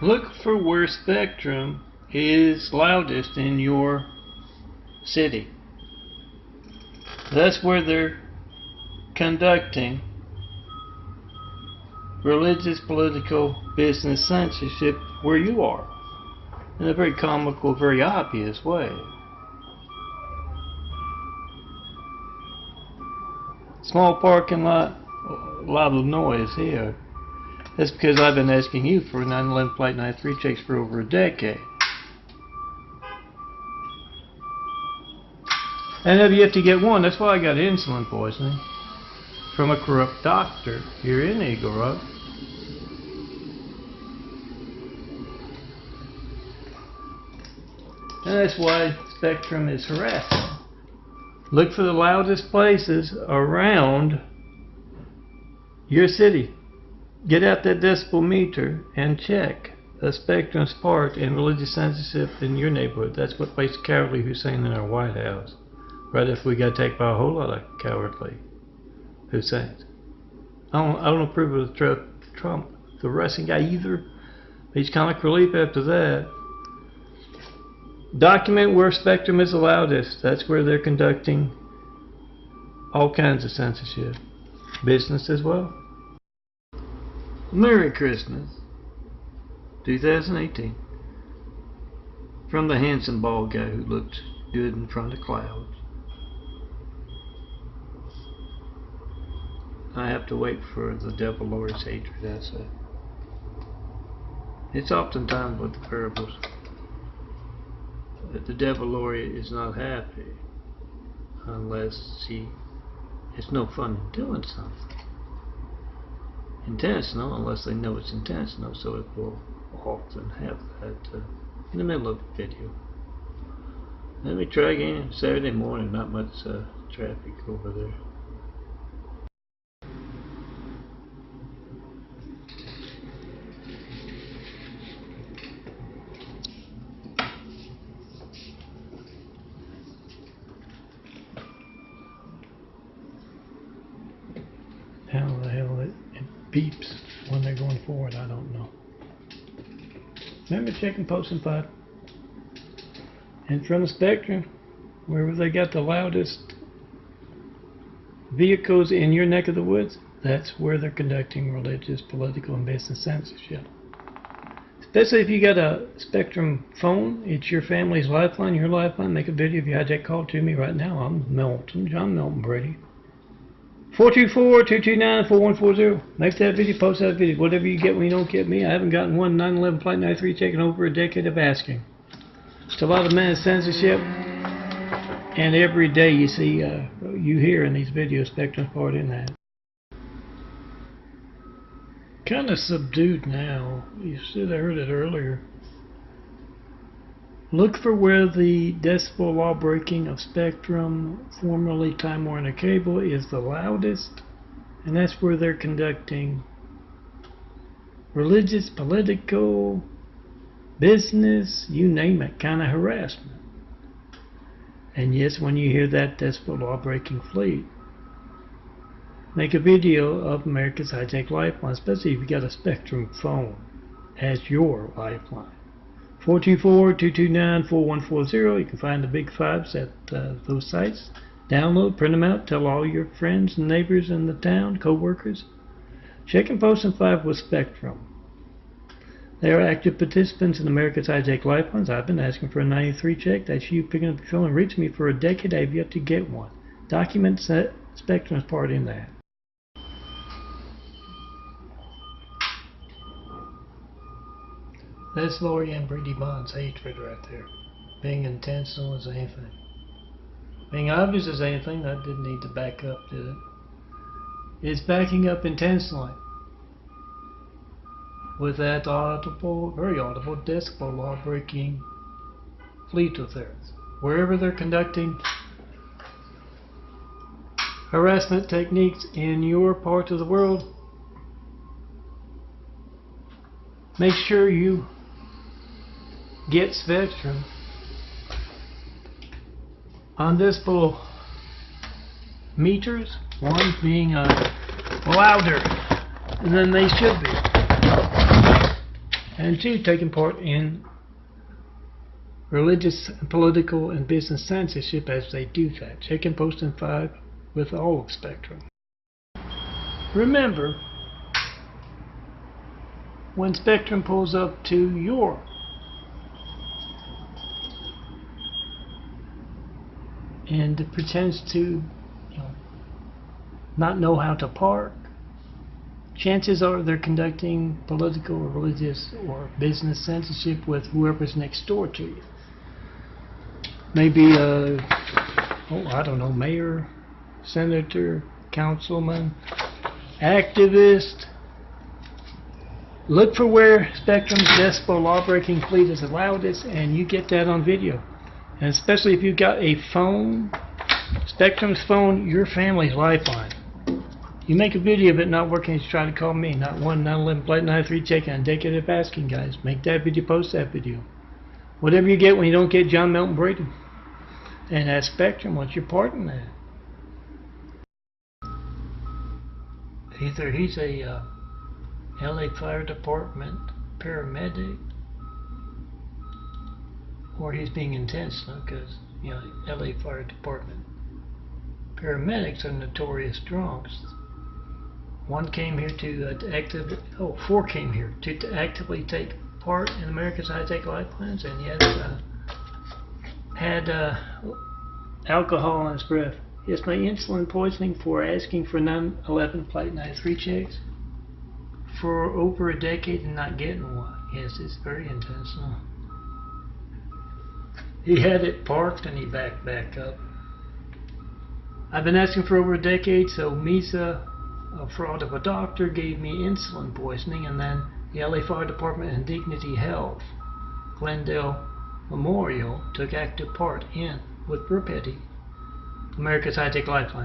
Look for where spectrum is loudest in your city. That's where they're conducting religious, political, business censorship where you are, in a very comical, very obvious way. Small parking lot, a lot of noise here. That's because I've been asking you for 911 Flight 93 checks for over a decade. And if you have to get one, that's why I got insulin poisoning from a corrupt doctor here in Eagle Rock. And that's why spectrum is harassing. Look for the loudest places around your city. Get out that decibel meter and check the spectrum's part in religious censorship in your neighborhood. That's what placed Cowardly Hussein in our White House. Right after we got taken by a whole lot of cowardly Husseins. I don't approve of Trump, the Russian guy, either. He's kind of relief after that. Document where spectrum is the loudest. That's where they're conducting all kinds of censorship. Business as well. Merry Christmas 2018 from the handsome bald guy who looked good in front of clouds. I have to wait for the devil Lord's hatred, I say. It's oftentimes with the parables that the devil Lord is not happy unless it's no fun in doing something intentional, unless they know it's intentional, so it will often have that in the middle of the video. Let me try again. Saturday morning, not much traffic over there. How the hell it beeps when they're going forward, I don't know. Remember checking post and 5. And from the spectrum, wherever they got the loudest vehicles in your neck of the woods, that's where they're conducting religious, political, and business censorship. Especially if you got a Spectrum phone, it's your family's lifeline, your lifeline. Make a video if you hijack call to me right now. I'm Milton, John Milton Brady. 424-229-4140. Make that video, post that video. Whatever you get when you don't get me. I haven't gotten one 911 Flight 93 check in over a decade of asking. It's a lot of mass censorship. And every day you see, you hear in these videos, Spectrum's part in that. Kind of subdued now. You should have heard it earlier. Look for where the decibel law breaking of Spectrum, formerly Time Warner Cable, is the loudest, and that's where they're conducting religious, political, business, you name it, kind of harassment. And yes, when you hear that decibel law breaking fleet, make a video of America's High-Tech Lifeline, especially if you got a Spectrum phone as your lifeline. 424-229-4140. You can find the big fives at those sites. Download, print them out, tell all your friends and neighbors in the town, co-workers. Check and post and 5 with Spectrum. They are active participants in America's High-Tech Lifelines. I've been asking for a 93 check. That's you picking up the phone and reaching me for a decade. I've yet to get one. Document Spectrum's part in that. That's Lori Ann Brady Bond's hatred right there. Being intentional as anything. Being obvious as anything, that didn't need to back up, did it? It's backing up intentionally. With that audible, very audible, decibel law breaking fleet of theirs. Wherever they're conducting harassment techniques in your part of the world, make sure you get Spectrum on decibel meters, one being louder than they should be. And 2, taking part in religious, political, and business censorship as they do that. Check and post in 5 with all of Spectrum. Remember, when Spectrum pulls up to your and pretends to, not know how to park, chances are they're conducting political or religious or business censorship with whoever's next door to you. Maybe I don't know, mayor, senator, councilman, activist. Look for where Spectrum's decibel law-breaking fleet is the loudest, and you get that on video. And especially if you've got a phone, Spectrum's phone, your family's lifeline. You make a video of it not working, you try to call me, not 1-911-93, check on indicative asking, guys. Make that video, post that video. Whatever you get when you don't get John Melton Brady. And ask Spectrum, what's your part in that? Either he's a LA Fire Department paramedic, or he's being intentional, because LA Fire Department paramedics are notorious drunks. 1 came here to four came here to actively take part in America's High-Tech Lifelines, and yet had alcohol in his breath. Yes, my insulin poisoning for asking for 9/11 Flight 93 checks for over a decade and not getting one. Yes, it's very intentional. He had it parked and he backed back up. I've been asking for over a decade, so Misa, a fraud of a doctor, gave me insulin poisoning, and then the LA Fire Department and Dignity Health, Glendale Memorial, took active part in, with Burr Petty, America's High-Tech Lifeline.